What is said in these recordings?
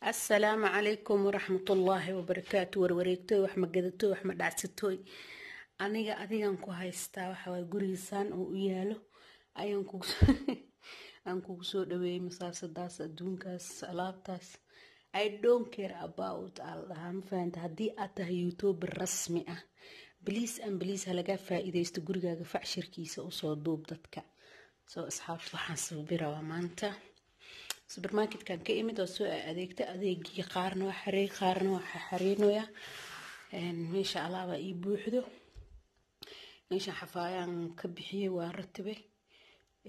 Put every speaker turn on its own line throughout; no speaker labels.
السلام عليكم ورحمة الله وبركاته. وروريكتوي وحما قدتوي وحما دعستوي aniga adigan ku haystaa waxa way gurigiisaan oo u yaalo ayaan kugu soo dhaweeyay masaasadaas adduunkaas alaabtaas. I don't care about allahan faanta haddii aad tahay youtuber rasmi ah please and please halaga faa'iideysto gurigaaga facshirkiisa u soo duub dadka soo asxaabta waxaan soo biraa maanta supermarket kan ka imid oo soo adeegta adeegii qaarna wax xareey qaarna wax xariinoya meesha alaaba ii buuxdo meesha xafaayaan ka bixiyay waa ratibe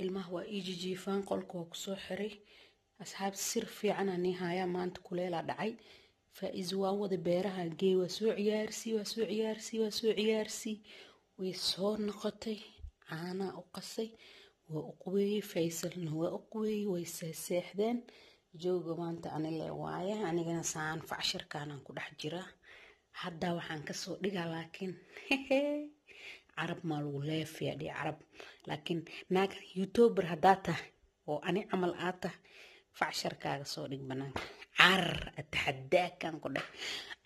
ilmaha waa ii jijiifaan qolka waa ku soo xiray asxaab sir fiican aan haya maanta kuleela dhacay faa'iiz waa wada beeraha geey waa soo ciyaarsi way soo noqotay caana u qasay waa u qubeeyay Faysalna waa u qubeeyay way seexdeen jooga maanta anile waaye anigana saan facshirkaan ku dhex jira hadda waxaan ka soo dhigaa laakiin عرب مالو ليف يعني عرب لكن ناك يوتيوبر هداته وأنا عمل آته فعشر كاغ صورك بنان أتحداك كان كده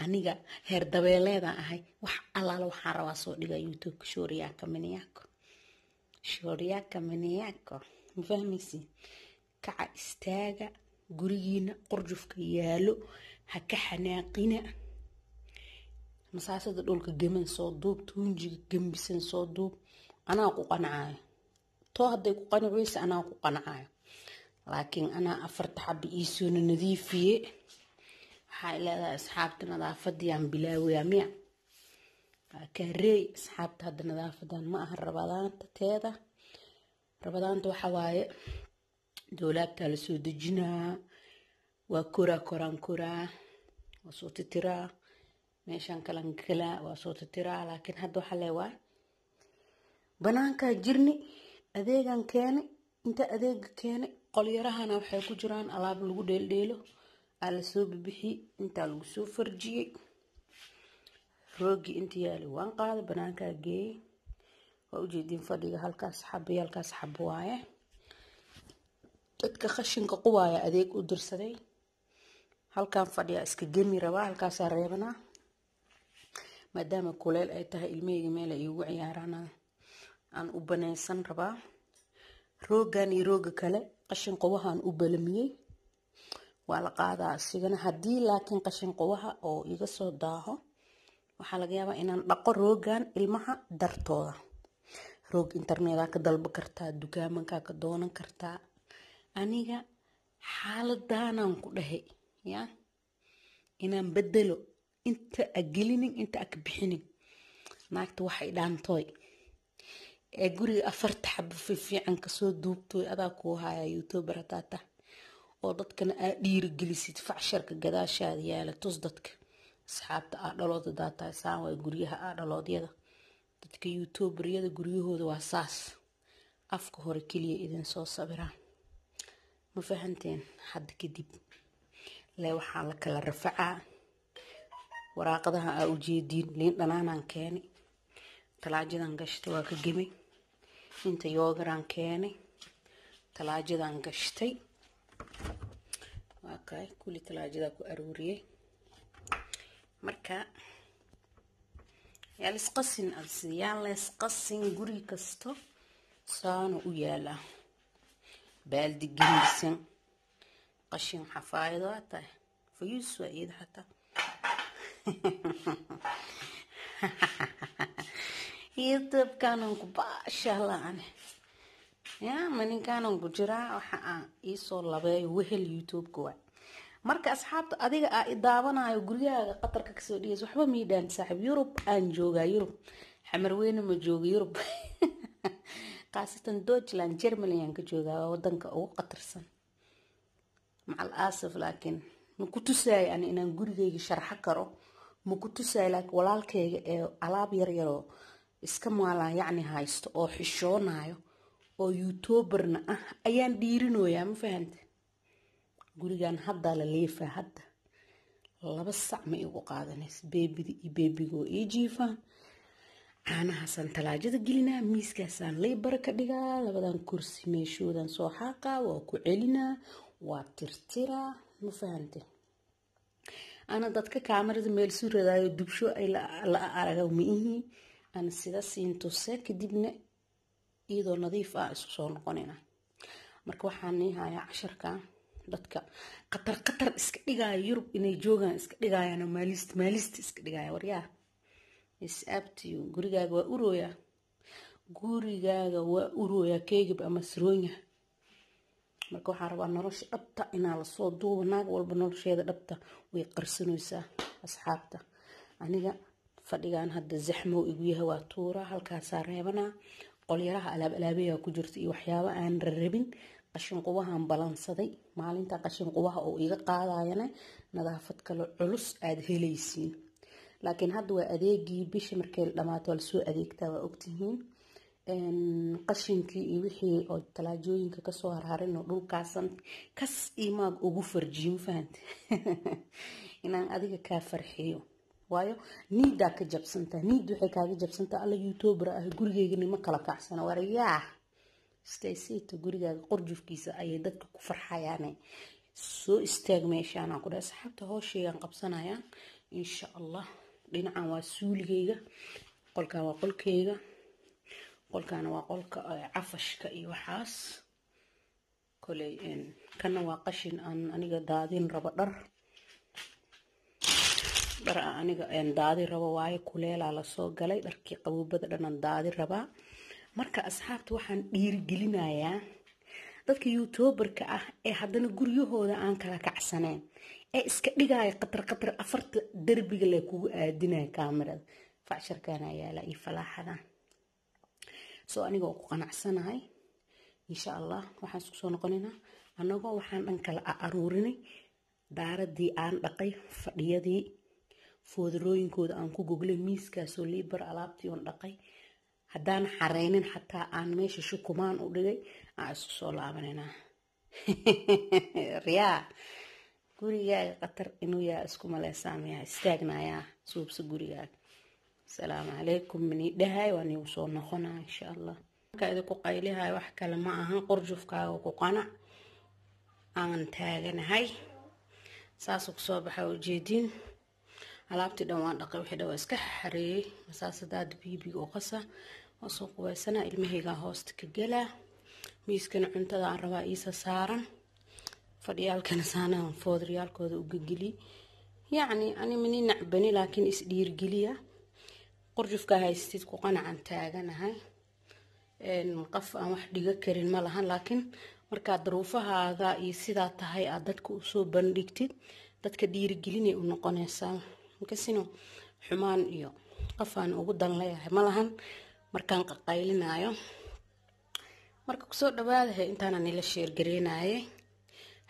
أني جا هير دبيلة ده هاي وح الله لو حروا صورك يوتيوب شورياك منياكو مفهميسي كع استاجا قرينا قرجف كيالو هكا حناقينا مساسد دولك جمن صدوب تونجي جنبسن صدوب أنا أقو قنعاي تو هدي كو قنعويس أنا أقو قنعاي لكن أنا أفرت حبي إيسون النظيفية هاي لا أصحابت نظافة ديان بلاوي يميع كري أصحابت هاد النظافة دان ما أهل رمضان تتيدا رمضان تو حواي دولاب تالسو دجنا وكرا كوران كورا وصوت ترا meeshan kalan kala waa soo tiraa laakiin hadda waxa leeyahay banaanka jirni adeegan keenay inta adeeg keenay qolyarahana waxay ku jiraan alaab lagu dheeldheelo ala soo bixi inta lagu soo farjiyay roogi inta yaali waan qaaday banaanka geey waa u jeedin fadhiga halkaas xab waaye dadka khashinka quwaaya adeeg u dirsaday halkan fadhiya iska gemi rabaa halkaas reebanaa maadaama kuleel ay tahay ilmeyga meel ay ugu ciyaarana aan u banaysan rabaa roogan iyo rooga kale qashin qowahan u balamiyay waa la qaadaa sigana hadii laakiin qashin qowaha oo iga soo daaho waxa laga yaabaa inaan dhaqo roogan ilmaha dartooda roog internetka ka dalba kartaa dukaamanka ka doonan kartaa aniga xaaladaanan ku dhahay ya inaan bedelo inta agelinin inta akbixinin naagta waxay dhaantooy ee guriga afarta xabo fiican ka soo duubtooy adaa ku haya youtuber hadaata oo dadkana aad dhiirigelisid facsharka gadaashaada yaala tus dadka asxaabta aad dhalood daata saan way guriyaha aad dhaloodyada dadka youtuberyada guryahooda waa saas afka hore kaliya idin soo sabiraan ma fahanteen hadda kadib lee waxaa la kala rafacaa waraaqadaha aa u jeedin liin dhanaanan keenay talaajadan gashtay waa ka gemay inta yoogaraan keenay talaajadan gashtay waa kay kulli talaajada ku aruuriyay marka yaa lisqasin guri kasto saano u yaala baaldi gemisan qashin xafaayado tahay fayus waa iyada xataa YouTube kanon ku baashalaan ya manin kanon ku jira waxa aan ii soo labay wehel YouTube ku marka asxaabta adiga aa idaabanayo gurigaaga qatarka ka soo dhigay waxba miidaan saaxib Europe aan joogaa Europe xamar weyn ma joogo Europe qaasatan Deutschland Germany aan ka joogaa wadanka ugu qatarsan macal asaf laakiin ma ku tusay inaan gurigayga sharxa karo ma ku tusay laakiin walaalkayga ee alaab yar iska maalaan yacni haysto oo xishoonayo oo youtuberna ah ayaan dhiirinoyaa ma fahante gurigan hadda la leefa hadda 2 sac ma igu qaadanays beebigo ii jiifaan caanahaasaan talaajada gelinaa miiskaasaan laybar ka dhigaa labadan kursi meeshoodan soo xaaqa waa ku celinaa waa tirtiraa ma fahante أنا dadka kaamirada meel suuradayo dubsho ay la araga miihi ana sida siinto kadibna iyadoo nadiif ah isku soo noqonayna marka waxaan nihayaa casharka dadka qatar iska dhigaya Yurub inay joogan iska dhigayaan maalist iska dhigaya waryaa is up to you gurigaaga waa urooya keegib ama sroonya marka waxaan rabaa nolosha dhabta inaa la soo duubo naag walba nolosheeda dhabta way qarsanaysaa asxaabta aniga fadhigaan hadda zaxmo igu yahay waa tuura halkaas reebana qolyaraha alaabeeya ku jirta iyo waxyaabo aan rabin qashin qubahan balansaday maalinta qashin qubaha oo iga qaadayana nadaafad kale culus aad helaysiin laakiin hadda waa adeegii bisha markay dhamaato la soo adeegtaa waa ogtihiin qashinkii iyo wixii oo talaajooyinka ka soo harharin oo dhulkaasan kas imaag ugu farjiin faant inaan adiga ka farxiyo waayo niida ka jabsanta niid waxay kaaga jabsanta alla youtuber ah gurigeyga nima kala kacsana wariyaa stacyto gurigaaga qorjufkiisa ayay dadka ku farxayaan soo istaag meeshaan aan ku dhahay asxaabta hooshaygan qabsanayaan insha Allah dhinacan waa suuligeyga qolkaan waa qolkeyga qolkaan waa qolka cafashka iyo waxaas kolay kana waa qashin aan aniga daadin rabo dhar aniga daadi rabo waaye kuleela la soo galay dharkii qaboobada dhan daadi rabaa marka asxaabta waxaan dhiirigelinayaa dadka youtuberka ah ee haddana guryahooda aan kala kacsaneen ee iska dhigaya qatar afarta darbiga la kugu aadinaya kaamirada facsharkan ayaa la ii falaaxada soo aniga oo ku qanacsanahay insha Allah waxaan isku soo noqonaynaa anagoo waxaan dhan kala aruurinay daaradii aan dhaqay fadhiyadii foodrooyinkooda aan ku goglay miiskaasoo liibar alaabtii on dhaqay haddaan xareynin xataa aan meesha shukumaan u dhigay aan isku soo laabanayna riyaa gurigaaga qatar inuu yaa isku maleysaamaya istaagnayaa suubsa gurigaaga السلام عليكم مني دهاي واني وصول نخونا إن شاء الله كايدو قايلي هاي وحكا لما أهان قرجوف كاو قانا aan taaganahay saas ugu soo baxay ujeedin alaabtii dhawaan dhaqay wixii dhaw iska xareeyay masaasadaad biibiga oo qasa oo soo qubaysana ilmahayga hoosta ka gala miiskan cuntada aan rabaa iisa saaran fadhiyaalkana saanaan foodriyaalkooda u gagili yani ani mani nacbani laakiin is dhiirgeliya qorjufka haystid ku qanacan taaganahay qof aan wax dhiga karin ma lahan laakiin marka daruufahaaga iyo sida tahay aad dadka u soo bandhigtid dadka dhiirigelinay u noqonaysaa markaasina xumaan iyo qafaan ugu dan leeyahay ma lahan markaan qaqaylinayo marka ku soo dhawaadahay intaan aan ila sheer gareenaayay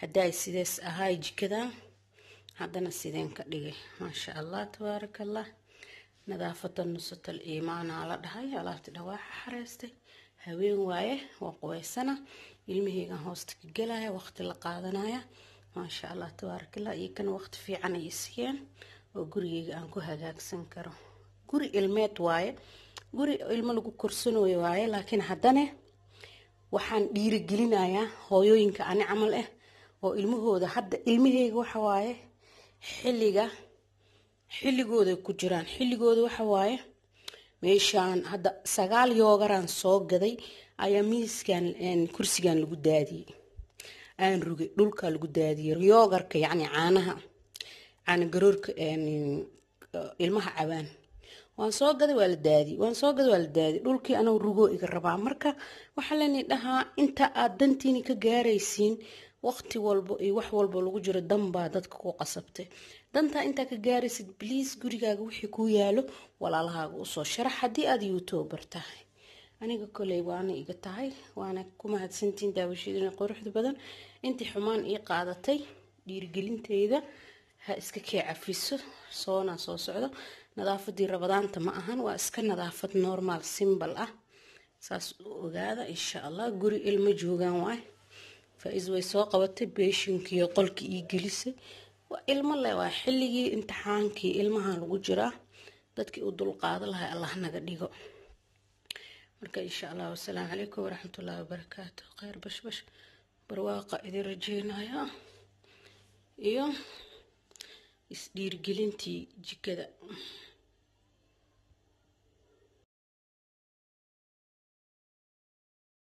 haday sidaas ahay jikada haddana sideen ka dhigay ma sha Allah tabarakallah nadaafatan nusatal iimaana la dhahay alaabta dhawaaxa xareystay haween waaye waa qubaysana ilmahayga hoosta ka galaya waqti la qaadanaya ma sha Allah tabarakallah iyo kan waqti fiican ay siiyeen oo gurigeyga aan ku hagaagsan karo guri ilmeed waaye guri ilmo lagu korsanayo waaye laakiin haddana waxaan dhiirigelinayaa hooyooyinka ani camal ah oo ilmahooda hadda ilmahayga waxa waaye xilligooda ku jiraan xilligooda waxa waaye meeshaan hadda 9 yoogaraan soo gaday ayaa miiskan kursigan lagu daadiyay aan rugay dhulka lagu daadiyay yoogarka yani caanaha caana garoorka ilmaha cabaan waan soo gaday waa la daadiyay dhulkii anoo rugo iga rabaa marka waxa la dhahaa inta aad dantiini ka gaaraysiin waqti walba iyo wax walba lagu jiro damba dadka ku qasabtay danta inta ka gaaraysid please gurigaaga wixii ku yaalo walaalahaaga u soo sharax hadii aad youtuber tahay aniga kolay waana iga tahay waana ku mahadsantiin daawashadina quruxda badan intii xumaan ii qaadatay dhiirigelinteyda ha iska cafiso soona soo socdo nadaafadii rabadaanta ma ahan waa iska nadaafad normal simple ah saas ogaada insha Allah guri ilmo joogan waay faiz way soo qabatay beeshinkii qolkii ii gelisay waa ilmo leh waa xilligii imtixaankii ilmaha lagu jira dadkii u dul qaada lahay Allah naga dhigo marka insha Allah wassalaamu alaykum wa rahmatullahi wa barakatuh khayr bash barwaaqa idin rajeynaya iyo isdhiirgelintii jikada